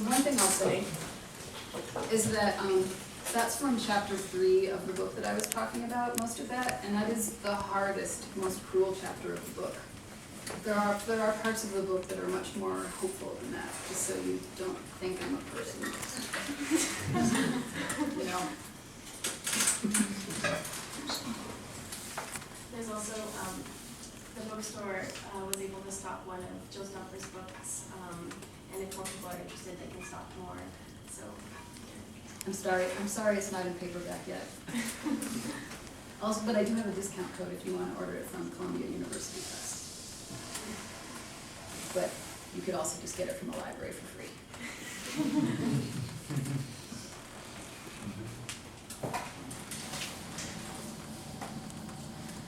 one thing I'll say is that that's from chapter 3 of the book that I was talking about, most of that, and that is the hardest, most cruel chapter of the book. There are parts of the book that are much more hopeful than that, just so you don't think I'm a person. You know. There's also the bookstore was able to stock one of Joe Stauffer's books, and if more people are interested, they can stock more. So. I'm sorry it's not in paperback yet. Also, but I do have a discount code if you want to order it from Columbia University Press. But you could also just get it from the library for free.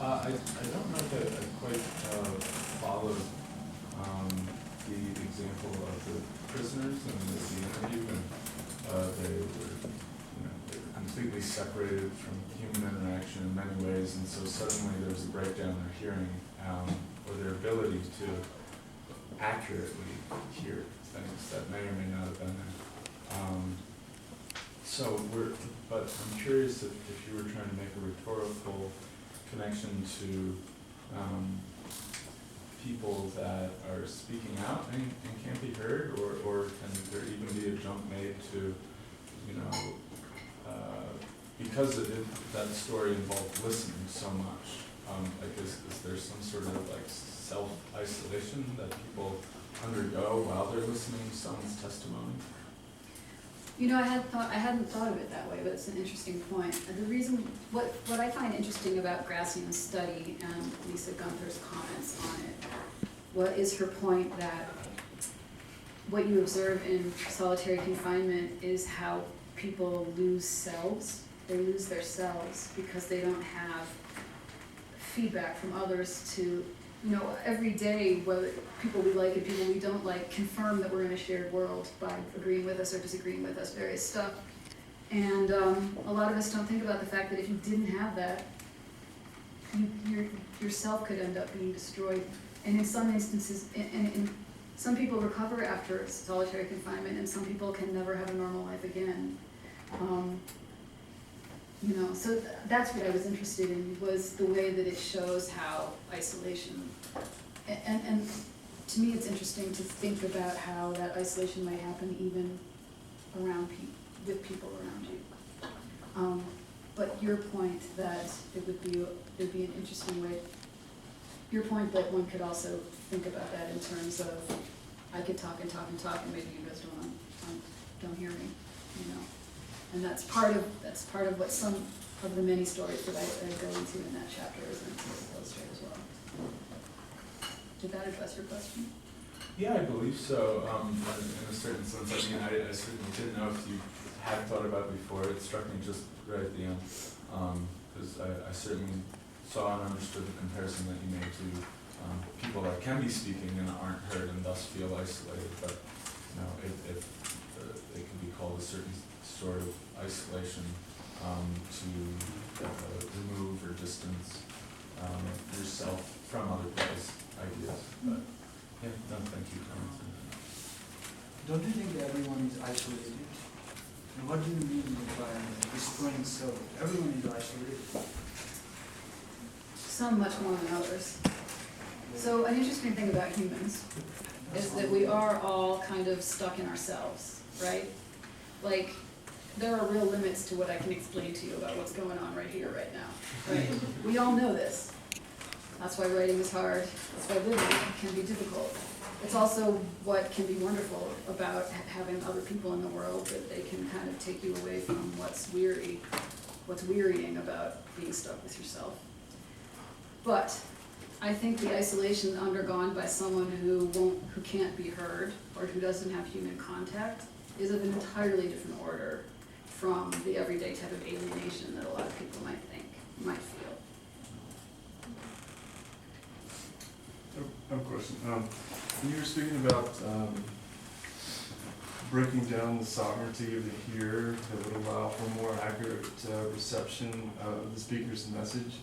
I don't know that I quite followed the example of the prisoners in the interview, and they were completely separated from human interaction in many ways, and so suddenly there's a breakdown in their hearing or their ability to accurately hear things that may or may not have been there. But I'm curious if you were trying to make a rhetorical connection to people that are speaking out and can't be heard, or can there even be a jump made to, because that story involved listening so much, is there some sort of like self-isolation that people undergo while they're listening to someone's testimony? I hadn't thought of it that way, but it's an interesting point. The reason, what I find interesting about Gracian's study and Lisa Gunther's comments on it, is her point that what you observe in solitary confinement is how people lose selves. They lose their selves because they don't have feedback from others to, every day, whether people we like and people we don't like confirm that we're in a shared world by agreeing with us or disagreeing with us, various stuff. And a lot of us don't think about the fact that if you didn't have that, yourself could end up being destroyed. And in some instances, and some people recover after solitary confinement, and some people can never have a normal life again. So that's what I was interested in, was the way that it shows how isolation, and to me it's interesting to think about how that isolation might happen even around with people around you. But your point that it would be an interesting way, your point that one could also think about that in terms of, I could talk and talk and talk, and maybe you guys don't hear me, And that's part of what some of the many stories that I go into in that chapter is meant to illustrate as well. Did that address your question? Yeah, I believe so. In a certain sense, I certainly didn't know if you had thought about it before. It struck me just right at the end, because I certainly saw and understood the comparison that you made to people that can be speaking and aren't heard and thus feel isolated. But if they can be called a certain sort of isolation to remove or distance yourself from other people's ideas. But yeah, no, thank you for answering that. Don't you think that everyone is isolated? And what do you mean by destroying self? Everyone is isolated. Some much more than others. So an interesting thing about humans is that we are all kind of stuck in ourselves, right? Like, there are real limits to what I can explain to you about what's going on right here, right now, right? We all know this. That's why writing is hard. That's why living can be difficult. It's also what can be wonderful about having other people in the world, that they can kind of take you away from what's wearying about being stuck with yourself. But I think the isolation undergone by someone who can't be heard or who doesn't have human contact is of an entirely different order from the everyday type of alienation that a lot of people might feel. Of course. When you were speaking about breaking down the sovereignty of the hearer that would allow for more accurate reception of the speaker's message,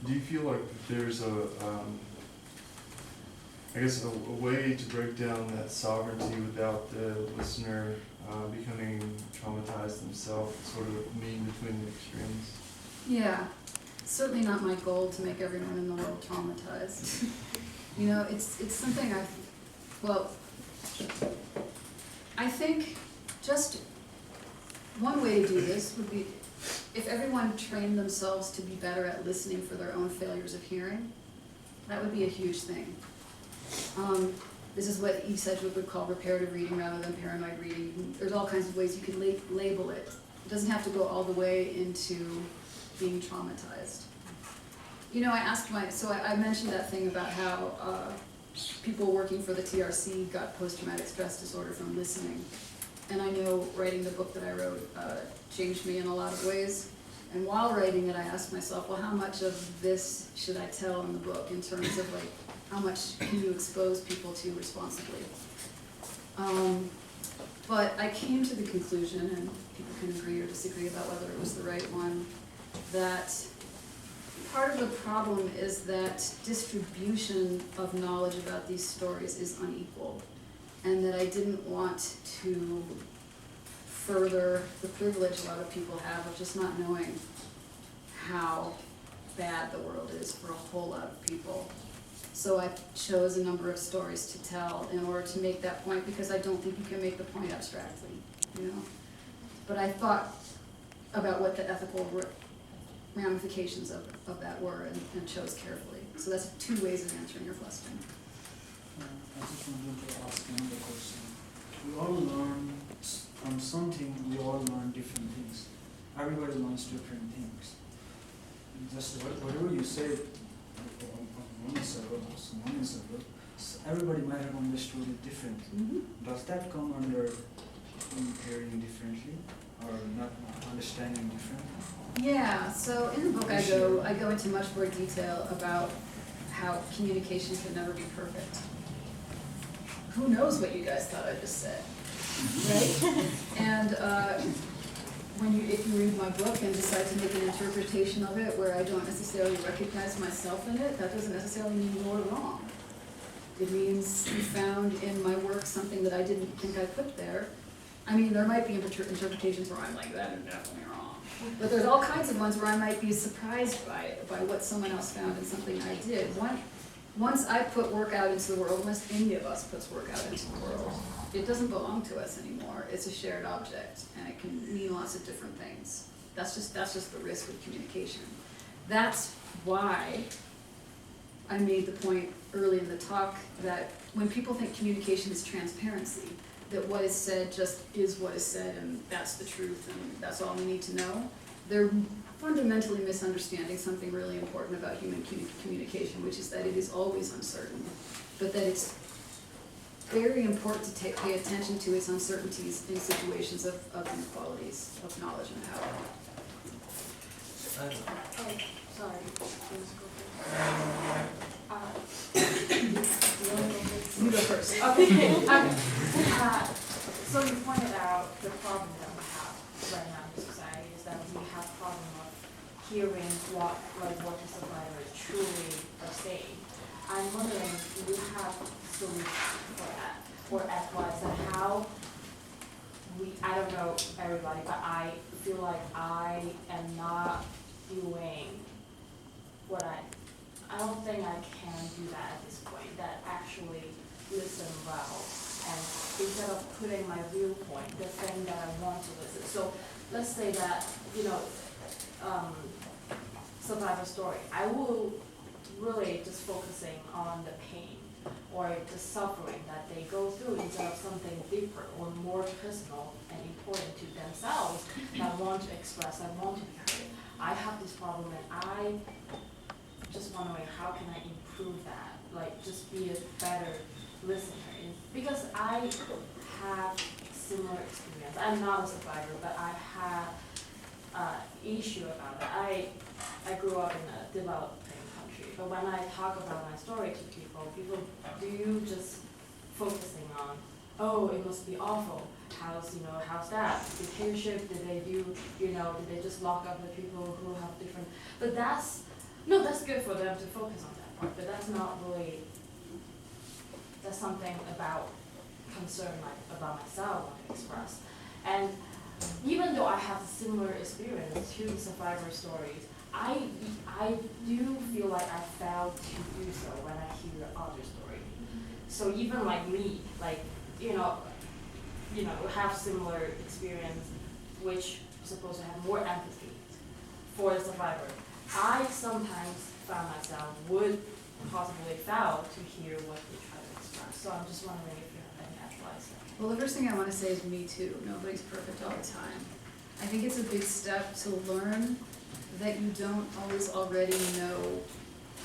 do you feel like there's I guess a way to break down that sovereignty without the listener becoming traumatized themselves, sort of mean between the extremes. Yeah, certainly not my goal to make everyone in the world traumatized. You know, it's something I think just one way to do this would be if everyone trained themselves to be better at listening for their own failures of hearing. That would be a huge thing. This is what E. Sedgwick would call reparative reading rather than paranoid reading. There's all kinds of ways you can label it. It doesn't have to go all the way into being traumatized. You know, I mentioned that thing about how people working for the TRC got post-traumatic stress disorder from listening. And I know writing the book that I wrote changed me in a lot of ways. And while writing it, I asked myself, well, how much of this should I tell in the book in terms of like, how much can you expose people to responsibly? But I came to the conclusion, and people can agree or disagree about whether it was the right one, that part of the problem is that distribution of knowledge about these stories is unequal, and that I didn't want to further the privilege a lot of people have of just not knowing how bad the world is for a whole lot of people. So I chose a number of stories to tell in order to make that point, because I don't think you can make the point abstractly, you know? But I thought about what the ethical ramifications of that were and chose carefully. So that's 2 ways of answering your question. I just wanted to ask another question. We all learn from something, we all learn different things. Everybody learns different things. Just whatever you said, one is everybody might have understood it differently. Mm-hmm. Does that come under hearing differently or not understanding differently? Yeah, so in the book I go into much more detail about how communication can never be perfect. Who knows what you guys thought I just said, right? And if you read my book and decide to make an interpretation of it where I don't necessarily recognize myself in it, that doesn't necessarily mean you're wrong. It means you found in my work something that I didn't think I put there. I mean, there might be interpretations where I'm like, that is definitely wrong. But there's all kinds of ones where I might be surprised by what someone else found in something I did. Once I put work out into the world, unless any of us puts work out into the world, it doesn't belong to us anymore. It's a shared object, and it can mean lots of different things. That's just the risk of communication. That's why I made the point early in the talk that when people think communication is transparency, that what is said just is what is said, and that's the truth, and that's all we need to know, they're fundamentally misunderstanding something really important about human communication, which is that it is always uncertain, but that it's very important to pay attention to its uncertainties in situations of inequalities of knowledge and power. Oh, sorry. You go first. Okay. So you pointed out the problem that we have right now in society is that we have problem of hearing what the survivor truly are saying. I'm wondering, do you have solutions for that, or advice on how I don't know everybody, but I feel like I am not doing what I don't think I can do that at this point, that actually listen well, and instead of putting my viewpoint, the thing that I want to listen. So let's say that, survivor story, I will really just focusing on the pain or the suffering that they go through instead of something deeper or more personal and important to themselves that want to express, that want to be heard. I have this problem and I just wondering how can I improve that, like just be a better listener. Because I have similar experience. I'm not a survivor, but I have issue about that. I grew up in a developing country, but when I talk about my story to people do just focusing on, oh, it must be awful. How's that? Dictatorship, did they do, did they just lock up the people who have different, but that's good for them to focus on that part, but that's not really there's something about concern like about myself I want to express. And even though I have a similar experience to the survivor stories, I do feel like I fail to do so when I hear other story. So even like me, like, have similar experience, which is supposed to have more empathy for the survivor. I sometimes found myself would possibly fail to hear what they try to express. So I'm just wondering if you have any advice. Well, the first thing I want to say is me too. Nobody's perfect all the time. I think it's a big step to learn that you don't always already know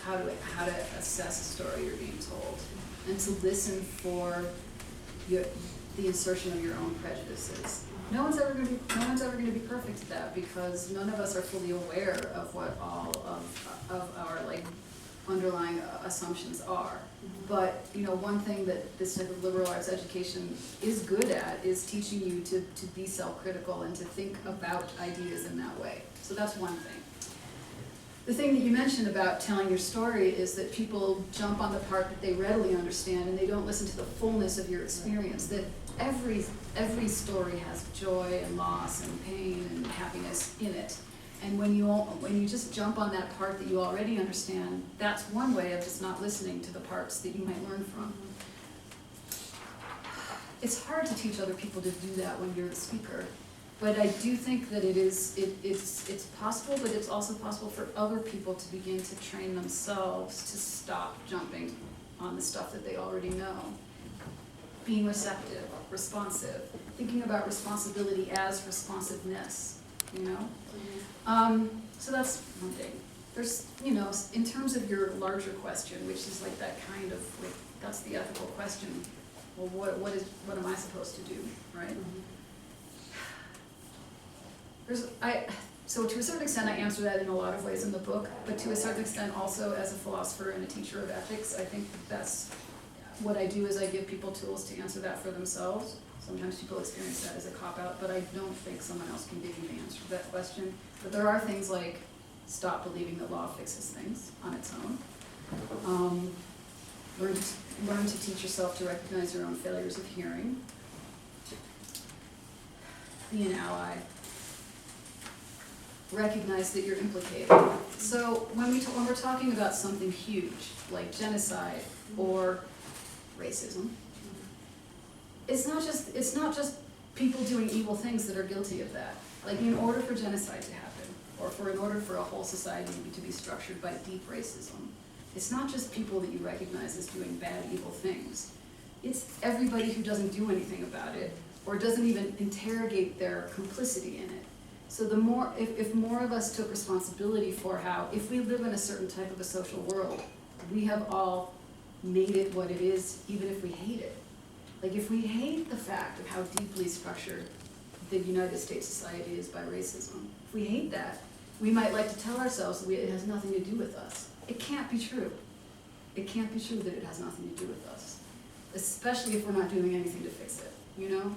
how to assess a story you're being told, and to listen for the insertion of your own prejudices. No one's ever going to be perfect at that, because none of us are fully aware of what all of our like underlying assumptions are. But one thing that this type of liberal arts education is good at is teaching you to be self-critical and to think about ideas in that way. So that's one thing. The thing that you mentioned about telling your story is that people jump on the part that they readily understand, and they don't listen to the fullness of your experience. That every story has joy and loss and pain and happiness in it. And when you just jump on that part that you already understand, that's one way of just not listening to the parts that you might learn from. It's hard to teach other people to do that when you're the speaker, but I do think that it's possible, but it's also possible for other people to begin to train themselves to stop jumping on the stuff that they already know. Being receptive, responsive, thinking about responsibility as responsiveness. So that's one thing. There's, in terms of your larger question, which is like that kind of, like, that's the ethical question. Well, what am I supposed to do, right? So to a certain extent, I answer that in a lot of ways in the book, but to a certain extent also as a philosopher and a teacher of ethics, I think that's what I do is I give people tools to answer that for themselves. Sometimes people experience that as a cop-out, but I don't think someone else can give you the answer to that question. But there are things like stop believing that law fixes things on its own. Learn to teach yourself to recognize your own failures of hearing. Be an ally. Recognize that you're implicated. So when we're talking about something huge, like genocide or racism, it's not just people doing evil things that are guilty of that. Like, in order for genocide to happen, or in order for a whole society to be structured by deep racism, it's not just people that you recognize as doing bad, evil things. It's everybody who doesn't do anything about it, or doesn't even interrogate their complicity in it. So if more of us took responsibility for how, if we live in a certain type of a social world, we have all made it what it is, even if we hate it. Like, if we hate the fact of how deeply structured the United States society is by racism, if we hate that, we might like to tell ourselves that it has nothing to do with us. It can't be true. It can't be true that it has nothing to do with us, especially if we're not doing anything to fix it,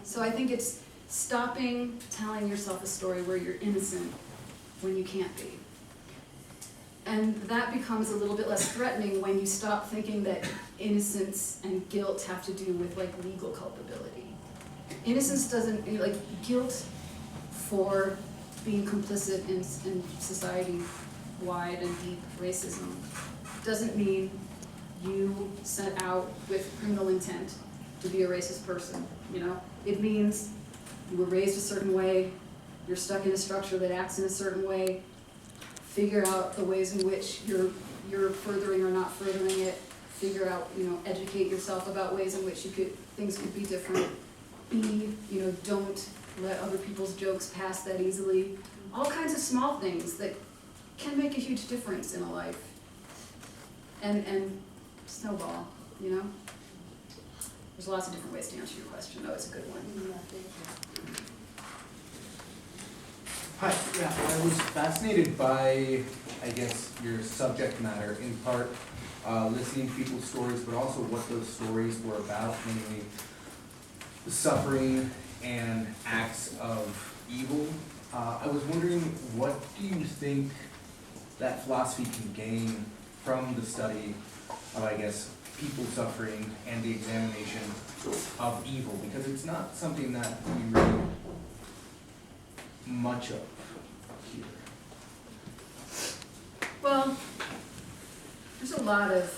So I think it's stopping telling yourself a story where you're innocent when you can't be. And that becomes a little bit less threatening when you stop thinking that innocence and guilt have to do with like legal culpability. Innocence doesn't, like, guilt for being complicit in society-wide and deep racism doesn't mean you set out with criminal intent to be a racist person, It means you were raised a certain way, you're stuck in a structure that acts in a certain way. Figure out the ways in which you're furthering or not furthering it. Figure out, educate yourself about ways in which things could be different. Don't let other people's jokes pass that easily. All kinds of small things that can make a huge difference in a life. And snowball, There's lots of different ways to answer your question, though. It's a good one. Hi, yeah, I was fascinated by, I guess, your subject matter, in part listening to people's stories, but also what those stories were about, namely the suffering and acts of evil. I was wondering, what do you think that philosophy can gain from the study of, I guess, people suffering and the examination of evil, because it's not something that we really much of here. Well, there's a lot of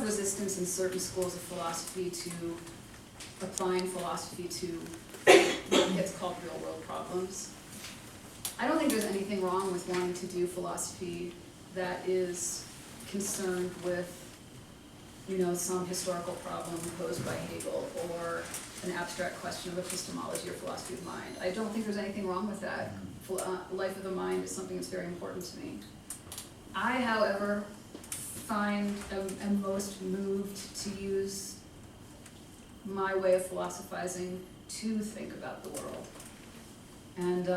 resistance in certain schools of philosophy to applying philosophy to what gets called real world problems. I don't think there's anything wrong with wanting to do philosophy that is concerned with, you know, some historical problem posed by Hegel or an abstract question of epistemology or philosophy of mind. I don't think there's anything wrong with that. Life of the mind is something that's very important to me. I, however, am most moved to use my way of philosophizing to think about the world. And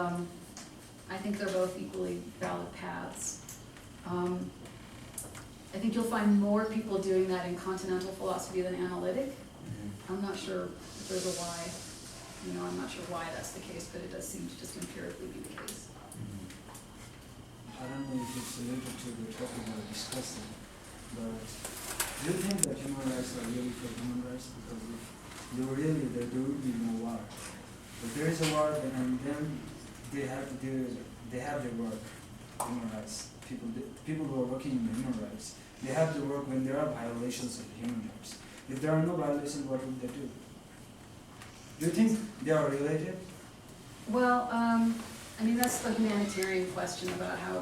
I think they're both equally valid paths. I think you'll find more people doing that in continental philosophy than analytic. I'm not sure if there's a why. You know, I'm not sure why that's the case, but it does seem to just empirically be the case. I don't know if it's related to the topic we're discussing, but do you think that human rights are really for human rights? Because if they were really, there would be no war. If there is a war, and then they have their work, human rights. People who are working in the human rights, they have to work when there are violations of human rights. If there are no violations, what would they do? Do you think they are related? Well, I mean, that's the humanitarian question about how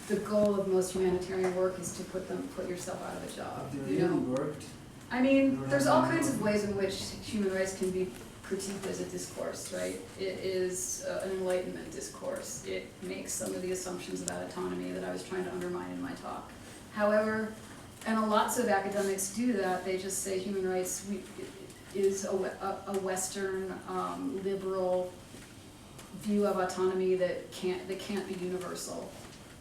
the goal of most humanitarian work is to put yourself out of a job. If they You really know? worked, I mean, there's all kinds of ways in which human rights can be critiqued as a discourse, right? It is an enlightenment discourse. It makes some of the assumptions about autonomy that I was trying to undermine in my talk. However, and lots of academics do that, they just say human rights is a Western liberal view of autonomy that can't be universal.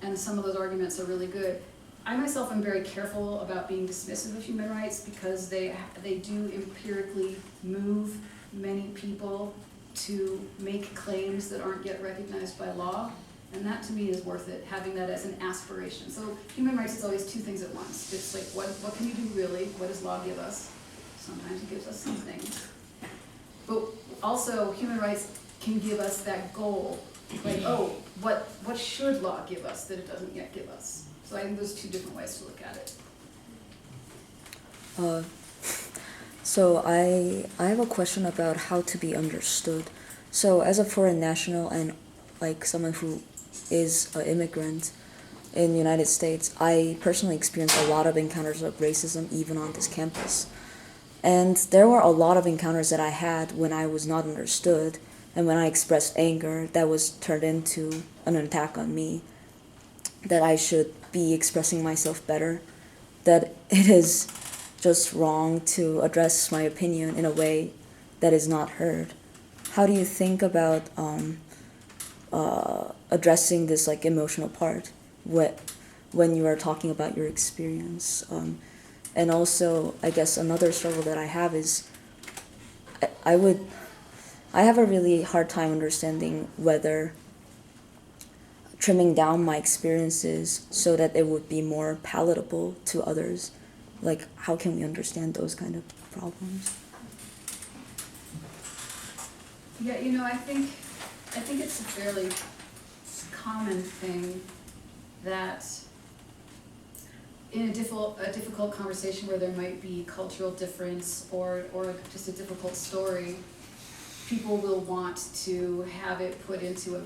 And some of those arguments are really good. I myself am very careful about being dismissive of human rights because they do empirically move many people to make claims that aren't yet recognized by law. And that to me is worth it, having that as an aspiration. So human rights is always two things at once. It's like, what can you do really? What does law give us? Sometimes it gives us some things. But also, human rights can give us that goal. Like, oh, what should law give us that it doesn't yet give us? So I think there's two different ways to look at it. So I have a question about how to be understood. So as a foreign national and like someone who is an immigrant in the United States, I personally experienced a lot of encounters of racism even on this campus. And there were a lot of encounters that I had when I was not understood, and when I expressed anger that was turned into an attack on me, that I should be expressing myself better, that it is just wrong to address my opinion in a way that is not heard. How do you think about addressing this like emotional part when you are talking about your experience? And also, I guess another struggle that I have is I have a really hard time understanding whether trimming down my experiences so that it would be more palatable to others. Like, how can we understand those kind of problems? Yeah, you know, I think it's a fairly common thing that in a difficult conversation where there might be cultural difference or just a difficult story, people will want to have it put into a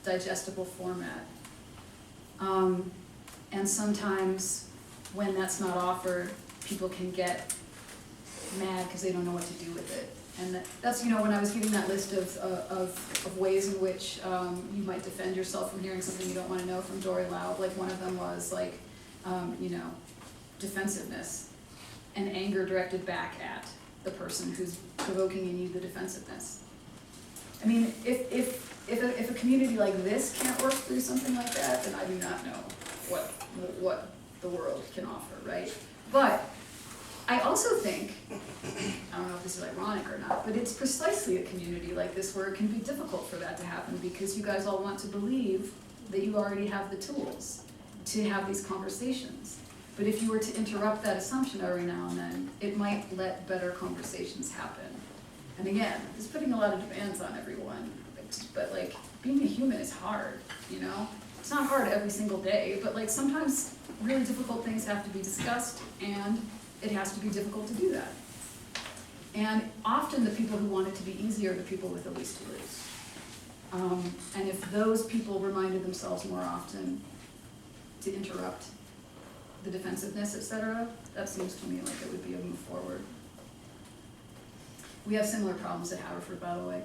digestible format. And sometimes when that's not offered, people can get mad because they don't know what to do with it. And that's, you know, when I was giving that list of ways in which you might defend yourself from hearing something you don't want to know from Dory Laub, like one of them was like, you know, defensiveness and anger directed back at the person who's provoking in you the defensiveness. I mean, if a community like this can't work through something like that, then I do not know what the world can offer, right? But I also think, I don't know if this is ironic or not, but it's precisely a community like this where it can be difficult for that to happen because you guys all want to believe that you already have the tools to have these conversations. But if you were to interrupt that assumption every now and then, it might let better conversations happen. And again, it's putting a lot of demands on everyone, but like, being a human is hard, you know? It's not hard every single day, but like, sometimes really difficult things have to be discussed, and it has to be difficult to do that. And often the people who want it to be easy are the people with the least to lose. And if those people reminded themselves more often to interrupt the defensiveness, etc., that seems to me like it would be a move forward. We have similar problems at Haverford, by the way.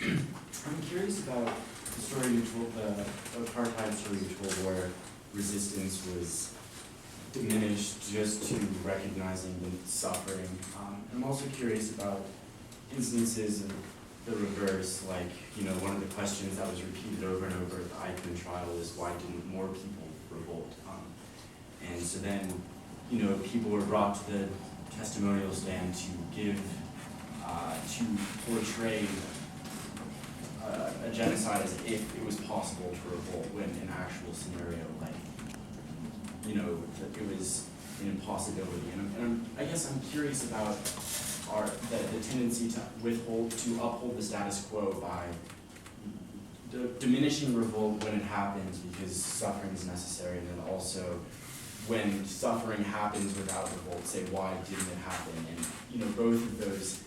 I'm curious about the story you told, the apartheid story you told, where resistance was diminished just to recognizing the suffering. I'm also curious about instances of the reverse, like, you know, one of the questions that was repeated over and over at the Eichmann trial is, why didn't more people revolt? And so then, you know, people were brought to the testimonial stand to give, to portray a genocide as if it was possible to revolt, when in actual scenario, like, you know, that it was an impossibility. And I guess I'm curious about the tendency to uphold the status quo by diminishing revolt when it happens because suffering is necessary, and then also when suffering happens without revolt, say, why didn't it happen? And, you know, both of those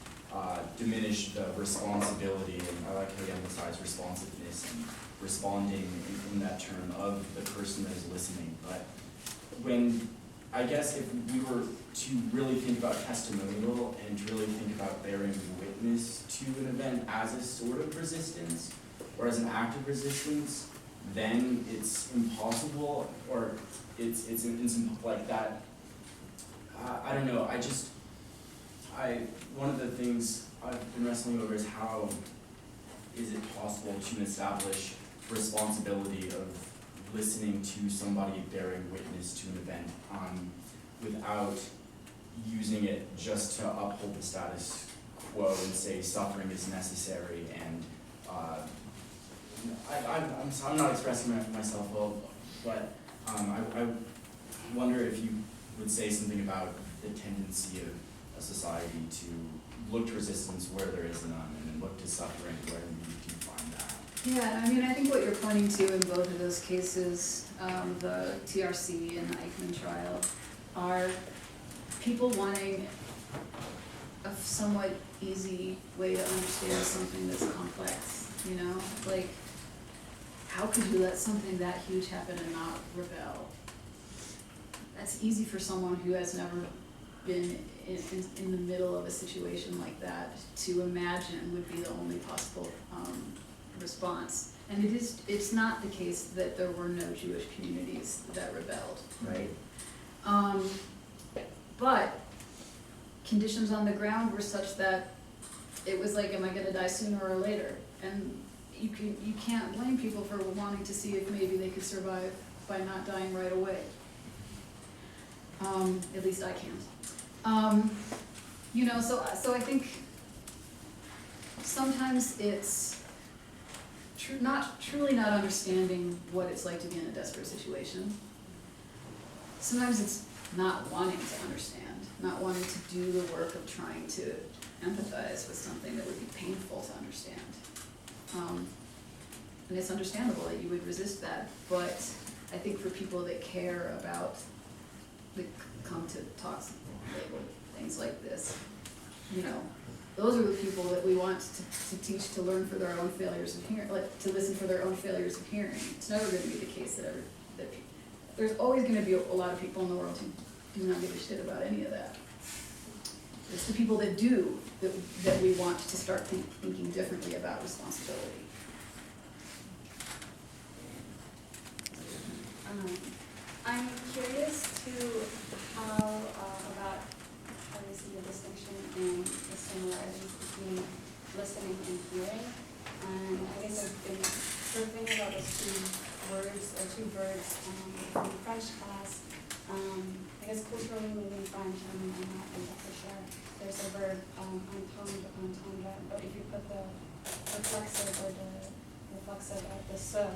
diminish the responsibility, and I like how you emphasize responsiveness and responding in that term of the person that is listening. But when, I guess if we were to really think about testimonial and to really think about bearing witness to an event as a sort of resistance or as an act of resistance, then it's impossible, or it's like that. I don't know, one of the things I've been wrestling over is how is it possible to establish responsibility of listening to somebody bearing witness to an event without using it just to uphold the status quo and say suffering is necessary. And I'm not expressing myself well, but I wonder if you would say something about the tendency of a society to look to resistance where there is none, and then look to suffering where you do find that. Yeah, I mean, I think what you're pointing to in both of those cases, the TRC and the Eichmann trial, are people wanting a somewhat easy way to understand something that's complex, you know? Like, how could you let something that huge happen and not rebel? That's easy for someone who has never been in the middle of a situation like that to imagine would be the only possible response. And it's not the case that there were no Jewish communities that rebelled, right? But conditions on the ground were such that it was like, am I gonna die sooner or later? And you can't blame people for wanting to see if maybe they could survive by not dying right away. At least I can't. You know, so I think sometimes it's truly not understanding what it's like to be in a desperate situation. Sometimes it's not wanting to understand, not wanting to do the work of trying to empathize with something that would be painful to understand. And it's understandable that you would resist that, but I think for people that care about, that come to talks, label things like this, you know, those are the people that we want to teach to learn for their own failures of hearing, like to listen for their own failures of hearing. It's never going to be the case that there's always going to be a lot of people in the world who do not give a shit about any of that. It's the people that do that we want to start thinking differently about responsibility. I'm curious to about how you see the distinction and the similarities between listening and hearing. And I guess I've been surfing about those two verbs from French class. I guess culturally, maybe in French, I'm not exactly sure. There's a verb, entendre, but if you put the reflexive or the reflexive at the se,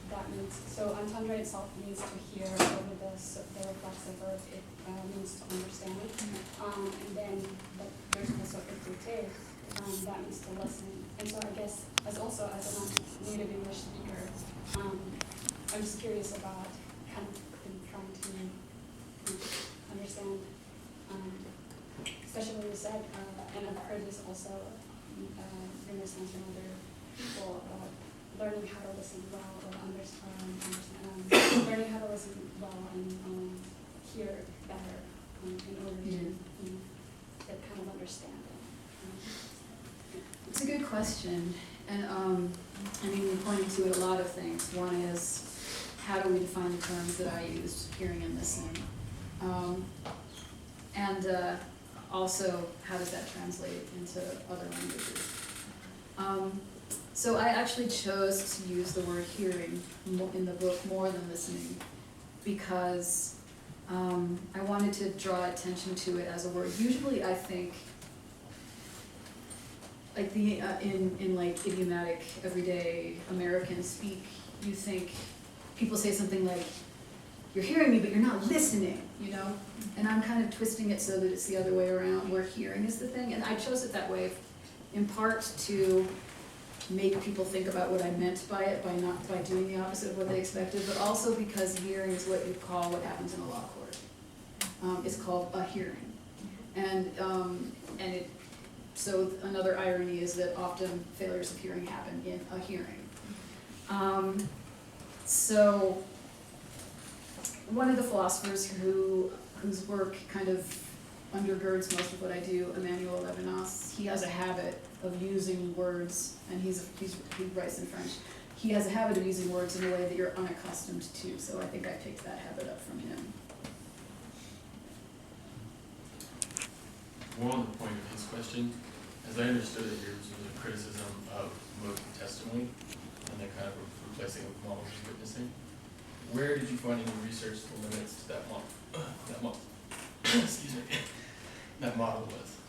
that means, so entendre itself means to hear, over the reflexive verb, it means to understand. And then there's also écouter, that means to listen. And so I guess as a non-native English speaker, I'm just curious about kind of trying to understand, especially when you said, and I've heard this also in response from other people about learning how to listen well or learning how to listen well and hear better in order to get kind of understanding. It's a good question, and I mean, you pointed to it a lot of things. One is, how do we define the terms that I used, hearing and listening? And also, how does that translate into other languages? So I actually chose to use the word hearing in the book more than listening, because I wanted to draw attention to it as a word. Usually I think, like in like idiomatic, everyday American speak, you think, people say something like, you're hearing me, but you're not listening, you know? And I'm kind of twisting it so that it's the other way around, where hearing is the thing. And I chose it that way in part to make people think about what I meant by it, by doing the opposite of what they expected, but also because hearing is what you call what happens in a law court. It's called a hearing. And it, so another irony is that often failures of hearing happen in a hearing. So one of the philosophers whose work kind of undergirds most of what I do, Emmanuel Levinas, he has a habit of using words, and he writes in French. He has a habit of using words in a way that you're unaccustomed to, so I think I picked that habit up from him. More on the point of his question, as I understood it, yours was a criticism of modes of testimony, and then kind of replacing it with models of witnessing. Where did you find in your research the limits to that model? Excuse me. That model was?